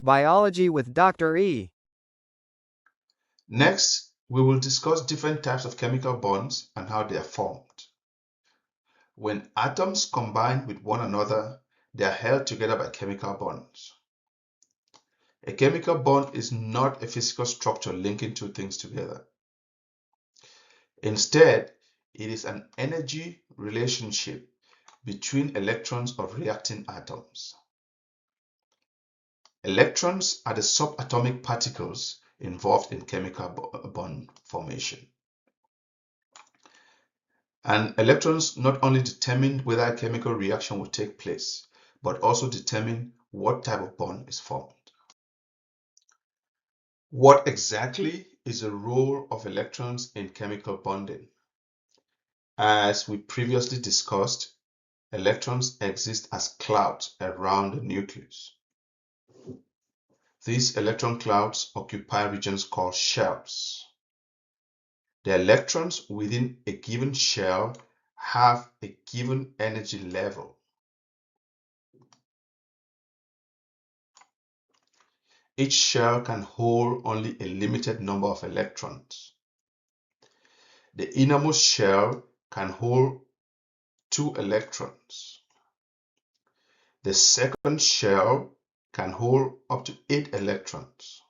Biology with Dr. E. Next, we will discuss different types of chemical bonds and how they are formed. When atoms combine with one another, they are held together by chemical bonds. A chemical bond is not a physical structure linking two things together. Instead, it is an energy relationship between electrons of reacting atoms. Electrons are the subatomic particles involved in chemical bond formation. And electrons not only determine whether a chemical reaction will take place, but also determine what type of bond is formed. What exactly is the role of electrons in chemical bonding? As we previously discussed, electrons exist as clouds around the nucleus. These electron clouds occupy regions called shells. The electrons within a given shell have a given energy level. Each shell can hold only a limited number of electrons. The innermost shell can hold 2 electrons. The second shell can hold up to 8 electrons.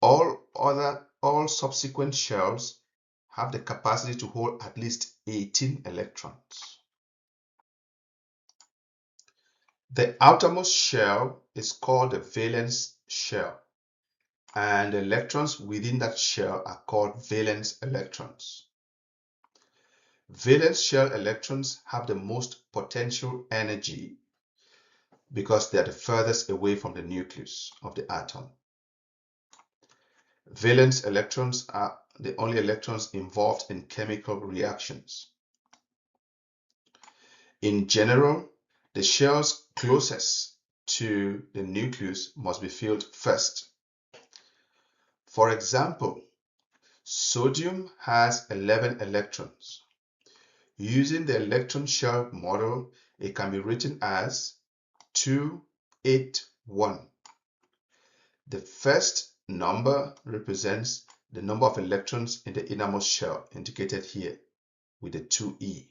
All subsequent shells have the capacity to hold at least 18 electrons. The outermost shell is called the valence shell, and the electrons within that shell are called valence electrons. Valence shell electrons have the most potential energy because they are the furthest away from the nucleus of the atom. Valence electrons are the only electrons involved in chemical reactions. In general, the shells closest to the nucleus must be filled first. For example, sodium has 11 electrons. Using the electron shell model, it can be written as 281. The first number represents the number of electrons in the innermost shell, indicated here with the 2e.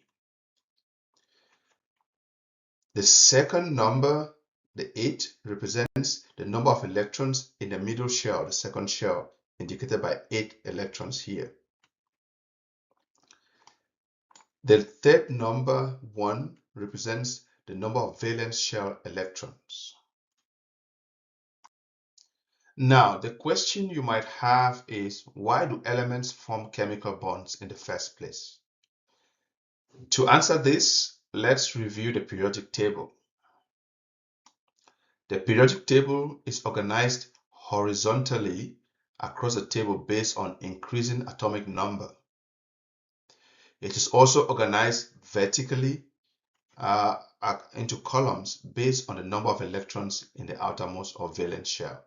The second number, the 8, represents the number of electrons in the middle shell, the second shell, indicated by 8 electrons here. The third number, 1, represents the number of valence shell electrons. Now, the question you might have is, why do elements form chemical bonds in the first place? To answer this, let's review the periodic table. The periodic table is organized horizontally across the table based on increasing atomic number. It is also organized vertically into columns based on the number of electrons in the outermost or valence shell.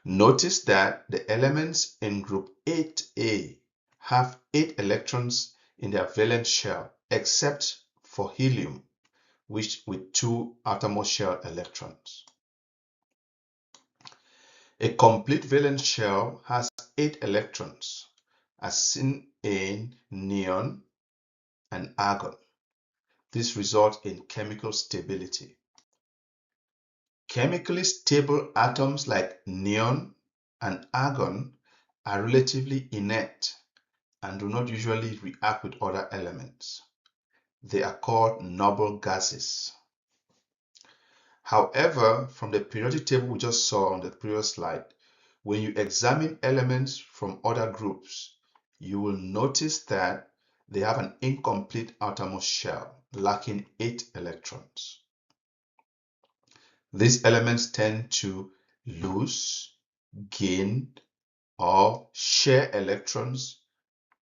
Notice that the elements in group 8A have 8 electrons in their valence shell, except for helium, with 2 outermost shell electrons. A complete valence shell has 8 electrons, as seen in neon and argon. This results in chemical stability. Chemically stable atoms like neon and argon are relatively inert and do not usually react with other elements. They are called noble gases. However, from the periodic table we just saw on the previous slide, when you examine elements from other groups, you will notice that they have an incomplete outermost shell, lacking 8 electrons. These elements tend to lose, gain, or share electrons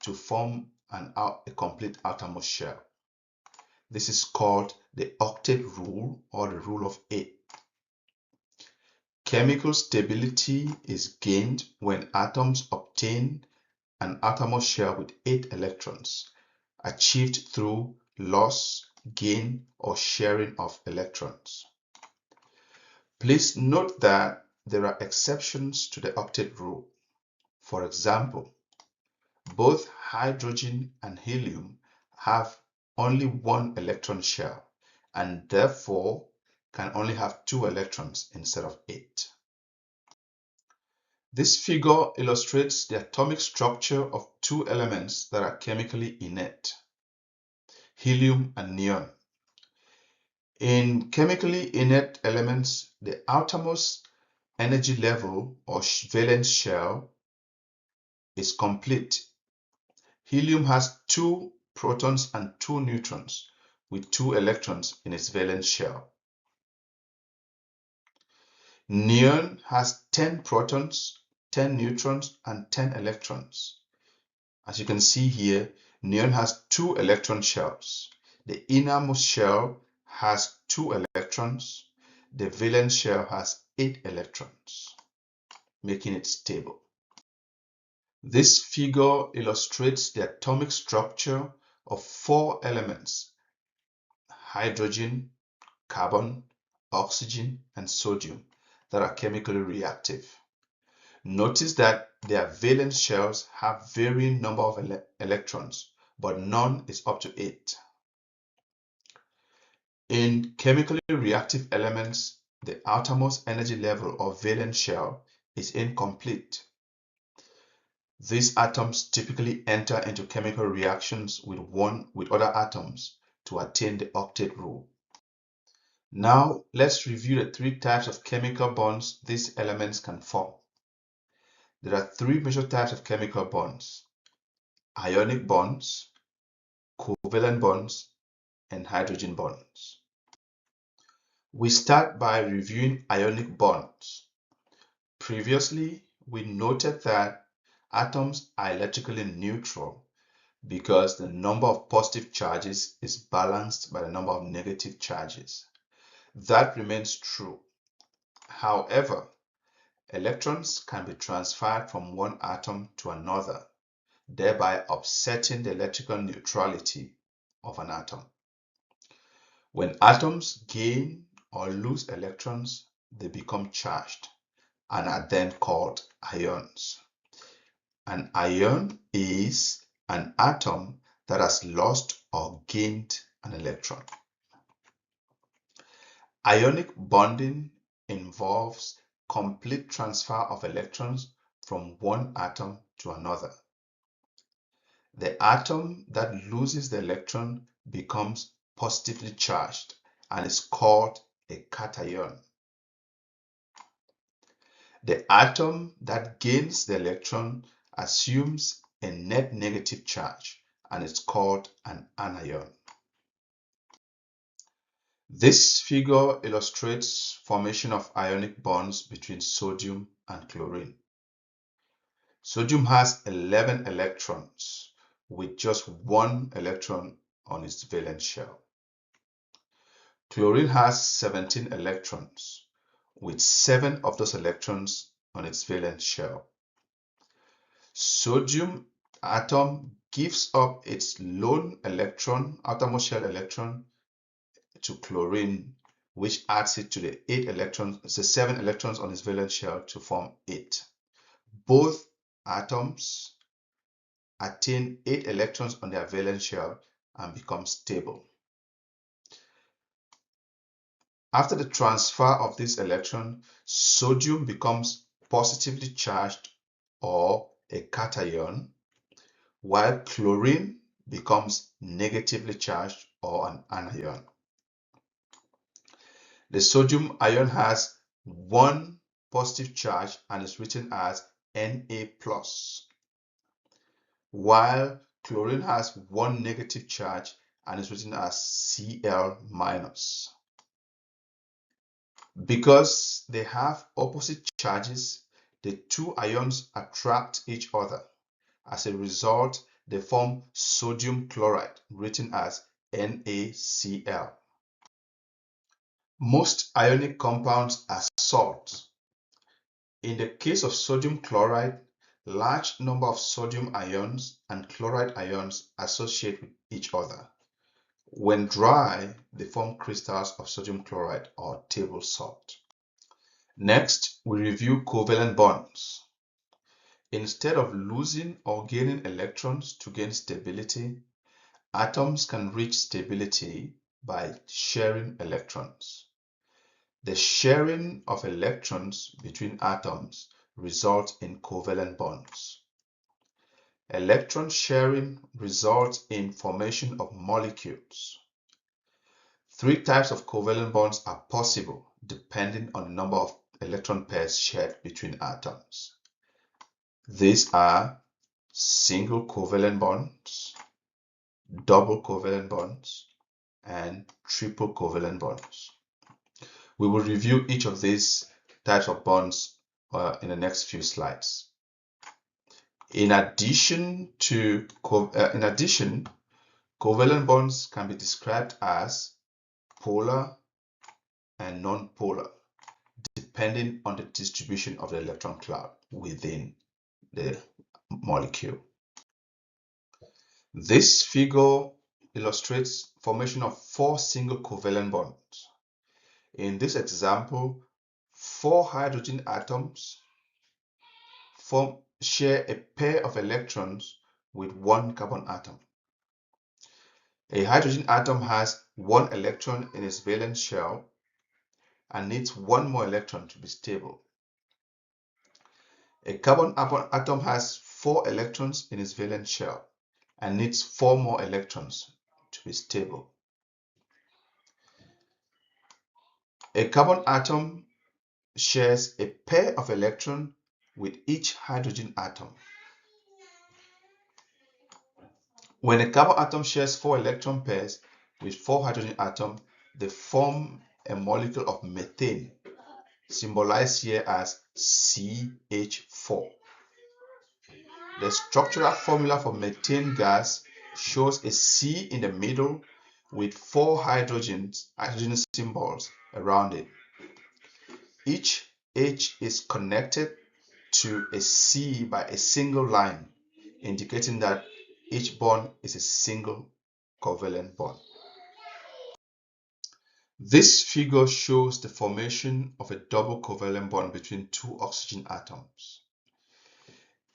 to form a complete outermost shell. This is called the octet rule or the rule of 8. Chemical stability is gained when atoms obtain an outermost shell with 8 electrons, achieved through loss, gain, or sharing of electrons. Please note that there are exceptions to the octet rule. For example, both hydrogen and helium have only one electron shell and therefore can only have 2 electrons instead of 8. This figure illustrates the atomic structure of 2 elements that are chemically inert, helium and neon. In chemically inert elements, the outermost energy level or valence shell is complete. Helium has 2 protons and 2 neutrons with 2 electrons in its valence shell. Neon has 10 protons, 10 neutrons, and 10 electrons. As you can see here, neon has 2 electron shells. The innermost shell has 2 electrons. The valence shell has 8 electrons, making it stable. This figure illustrates the atomic structure of 4 elements: hydrogen, carbon, oxygen, and sodium that are chemically reactive. Notice that their valence shells have varying number of electrons, but none is up to 8. In chemically reactive elements, the outermost energy level or valence shell is incomplete. These atoms typically enter into chemical reactions with other atoms to attain the octet rule. Now, let's review the 3 types of chemical bonds these elements can form. There are 3 major types of chemical bonds: ionic bonds, covalent bonds, and hydrogen bonds. We start by reviewing ionic bonds. Previously, we noted that atoms are electrically neutral because the number of positive charges is balanced by the number of negative charges. That remains true. However, electrons can be transferred from one atom to another, thereby upsetting the electrical neutrality of an atom. When atoms gain or lose electrons, they become charged and are then called ions. An ion is an atom that has lost or gained an electron. Ionic bonding involves complete transfer of electrons from one atom to another. The atom that loses the electron becomes positively charged and is called a cation. The atom that gains the electron assumes a net negative charge and is called an anion. This figure illustrates formation of ionic bonds between sodium and chlorine. Sodium has 11 electrons with just 1 electron on its valence shell. Chlorine has 17 electrons with 7 of those electrons on its valence shell. Sodium atom gives up its lone electron, outermost shell electron, to chlorine, which adds it to the 7 electrons on its valence shell to form 8. Both atoms attain 8 electrons on their valence shell and become stable. After the transfer of this electron, sodium becomes positively charged or a cation, while chlorine becomes negatively charged or an anion. The sodium ion has 1 positive charge and is written as Na+, while chlorine has 1 negative charge and is written as Cl-. Because they have opposite charges, the 2 ions attract each other. As a result, they form sodium chloride, written as NaCl. Most ionic compounds are salts. In the case of sodium chloride, large number of sodium ions and chloride ions associate with each other. When dry, they form crystals of sodium chloride or table salt. Next, we review covalent bonds. Instead of losing or gaining electrons to gain stability, atoms can reach stability by sharing electrons. The sharing of electrons between atoms results in covalent bonds. Electron sharing results in formation of molecules. Three types of covalent bonds are possible depending on the number of electron pairs shared between atoms. These are single covalent bonds, double covalent bonds, and triple covalent bonds. We will review each of these types of bonds in the next few slides. In addition, covalent bonds can be described as polar and non-polar, depending on the distribution of the electron cloud within the molecule. This figure illustrates formation of 4 single covalent bonds. In this example, 4 hydrogen atoms share a pair of electrons with 1 carbon atom. A hydrogen atom has 1 electron in its valence shell and needs 1 more electron to be stable. A carbon atom has 4 electrons in its valence shell and needs 4 more electrons to be stable. A carbon atom shares a pair of electrons with each hydrogen atom. When a carbon atom shares 4 electron pairs with 4 hydrogen atoms, they form a molecule of methane, symbolized here as CH4. The structural formula for methane gas shows a C in the middle with 4 hydrogen symbols around it. Each H is connected to a C by a single line, indicating that each bond is a single covalent bond. This figure shows the formation of a double covalent bond between 2 oxygen atoms.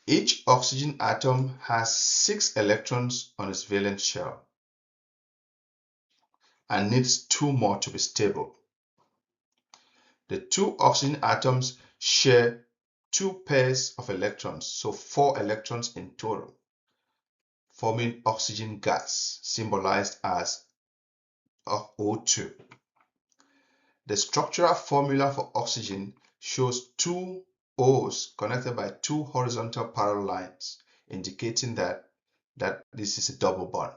Each oxygen atom has 6 electrons on its valence shell and needs 2 more to be stable. The 2 oxygen atoms share 2 pairs of electrons, so 4 electrons in total, forming oxygen gas, symbolized as O2. The structural formula for oxygen shows 2 O's connected by 2 horizontal parallel lines, indicating that this is a double bond.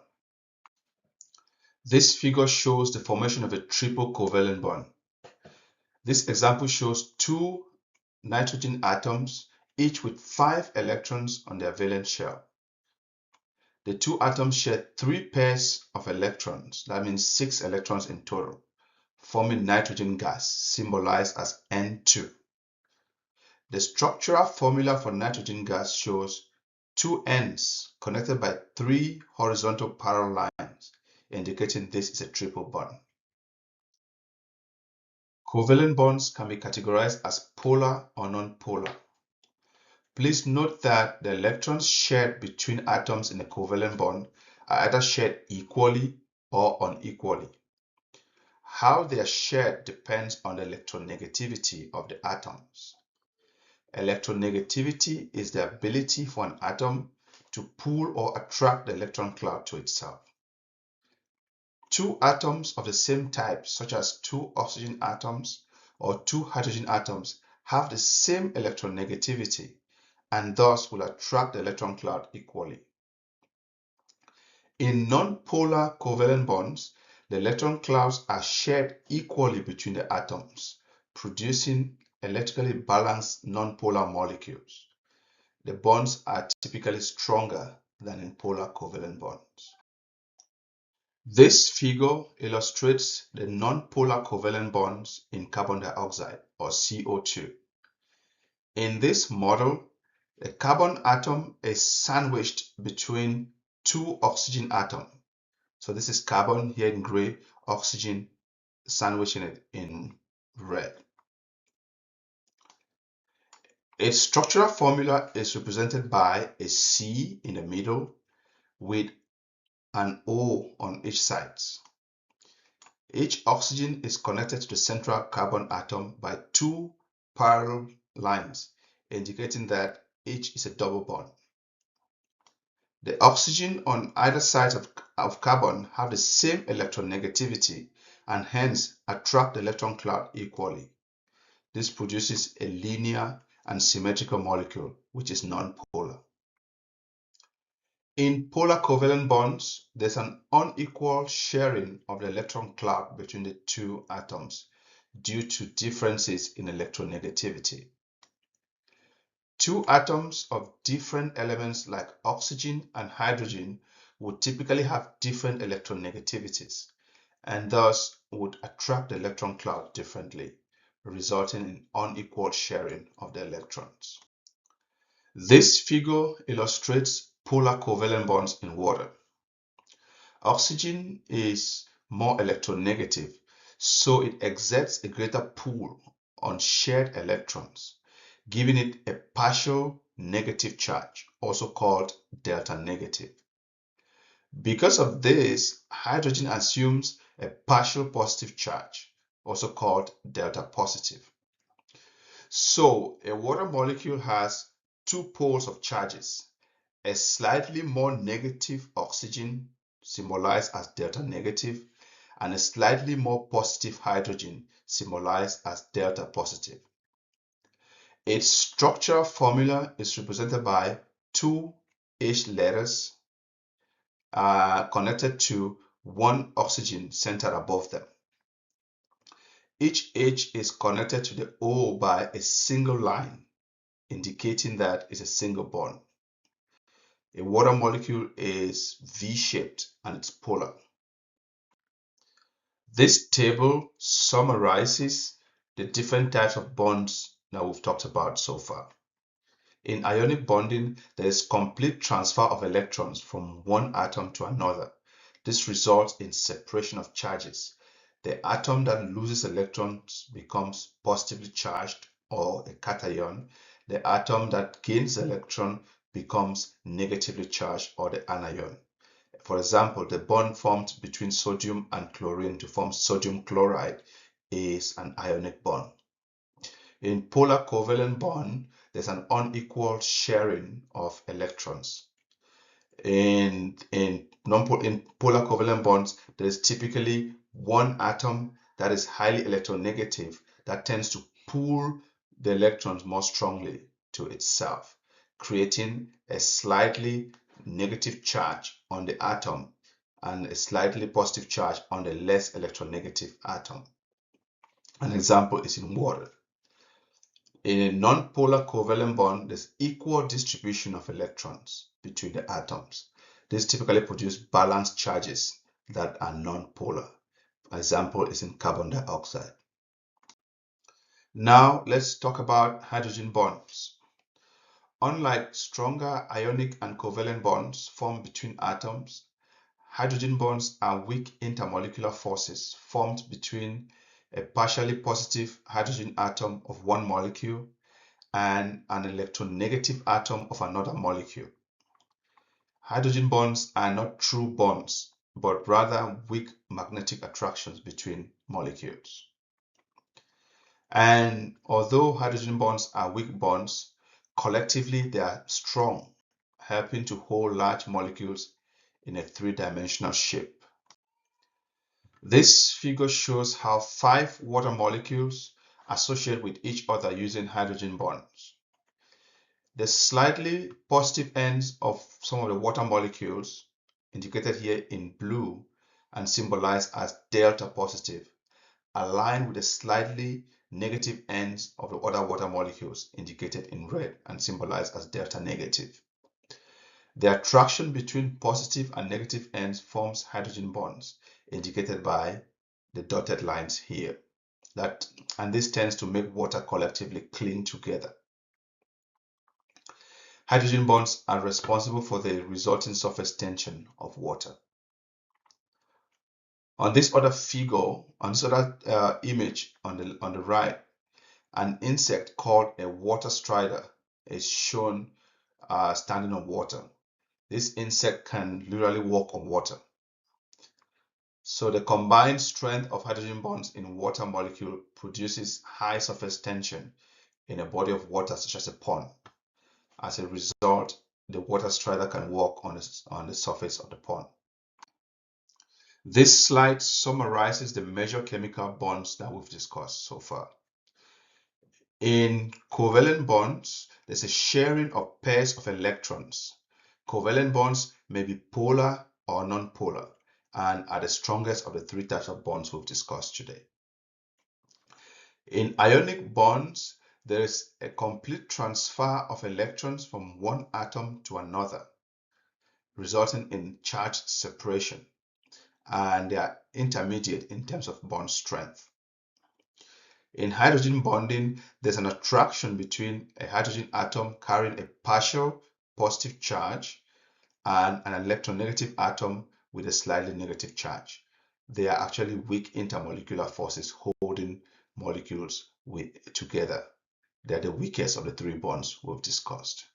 This figure shows the formation of a triple covalent bond. This example shows 2 nitrogen atoms, each with 5 electrons on their valence shell. The 2 atoms share 3 pairs of electrons, that means 6 electrons in total, forming nitrogen gas, symbolized as N2. The structural formula for nitrogen gas shows 2 N's connected by 3 horizontal parallel lines, indicating this is a triple bond. Covalent bonds can be categorized as polar or non-polar. Please note that the electrons shared between atoms in a covalent bond are either shared equally or unequally. How they are shared depends on the electronegativity of the atoms. Electronegativity is the ability for an atom to pull or attract the electron cloud to itself. 2 atoms of the same type, such as 2 oxygen atoms or 2 hydrogen atoms, have the same electronegativity and thus will attract the electron cloud equally. In non-polar covalent bonds, the electron clouds are shared equally between the atoms, producing electrically balanced non-polar molecules. The bonds are typically stronger than in polar covalent bonds. This figure illustrates the non-polar covalent bonds in carbon dioxide, or CO2. In this model, the carbon atom is sandwiched between 2 oxygen atoms. So this is carbon here in gray, oxygen sandwiching it in red. Its structural formula is represented by a C in the middle with an O on each side. Each oxygen is connected to the central carbon atom by two parallel lines, indicating that each is a double bond. The oxygen on either side of carbon have the same electronegativity and hence attract the electron cloud equally. This produces a linear and symmetrical molecule which is nonpolar. In polar covalent bonds, there's an unequal sharing of the electron cloud between the two atoms due to differences in electronegativity. Two atoms of different elements like oxygen and hydrogen would typically have different electronegativities and thus would attract the electron cloud differently, resulting in unequal sharing of the electrons. This figure illustrates polar covalent bonds in water. Oxygen is more electronegative, so it exerts a greater pull on shared electrons, giving it a partial negative charge, also called delta negative. Because of this, hydrogen assumes a partial positive charge, also called delta positive. So a water molecule has two poles of charges, a slightly more negative oxygen, symbolized as delta negative, and a slightly more positive hydrogen, symbolized as delta positive. Its structural formula is represented by two H letters connected to one oxygen centered above them. Each H is connected to the O by a single line, indicating that it's a single bond. A water molecule is V-shaped and it's polar. This table summarizes the different types of bonds that we've talked about so far. In ionic bonding, there is complete transfer of electrons from one atom to another. This results in separation of charges. The atom that loses electrons becomes positively charged or a cation. The atom that gains electron becomes negatively charged or the anion. For example, the bond formed between sodium and chlorine to form sodium chloride is an ionic bond. In polar covalent bond, there's an unequal sharing of electrons. In polar covalent bonds, there is typically one atom that is highly electronegative that tends to pull the electrons more strongly to itself, creating a slightly negative charge on the atom and a slightly positive charge on the less electronegative atom. An example is in water. In a non-polar covalent bond, there's equal distribution of electrons between the atoms. This typically produces balanced charges that are non-polar. An example is in carbon dioxide. Now let's talk about hydrogen bonds. Unlike stronger ionic and covalent bonds formed between atoms, hydrogen bonds are weak intermolecular forces formed between a partially positive hydrogen atom of one molecule and an electronegative atom of another molecule. Hydrogen bonds are not true bonds, but rather weak magnetic attractions between molecules. And although hydrogen bonds are weak bonds, collectively they are strong, helping to hold large molecules in a three-dimensional shape. This figure shows how 5 water molecules associate with each other using hydrogen bonds. The slightly positive ends of some of the water molecules, indicated here in blue and symbolized as delta positive, align with the slightly negative ends of the other water molecules, indicated in red and symbolized as delta negative. The attraction between positive and negative ends forms hydrogen bonds, indicated by the dotted lines here. And this tends to make water collectively cling together. Hydrogen bonds are responsible for the resulting surface tension of water. On this other figure, on this other image on the right, An insect called a water strider is shown standing on water. This insect can literally walk on water. So the combined strength of hydrogen bonds in water molecule produces high surface tension in a body of water such as a pond. As a result, the water strider can walk on the surface of the pond. This slide summarizes the major chemical bonds that we've discussed so far. In covalent bonds, there's a sharing of pairs of electrons. Covalent bonds may be polar or non-polar and are the strongest of the three types of bonds we've discussed today. In ionic bonds, there is a complete transfer of electrons from one atom to another, resulting in charge separation, and they are intermediate in terms of bond strength. In hydrogen bonding, there's an attraction between a hydrogen atom carrying a partial positive charge and an electronegative atom with a slightly negative charge. They are actually weak intermolecular forces holding molecules together. They are the weakest of the three bonds we've discussed.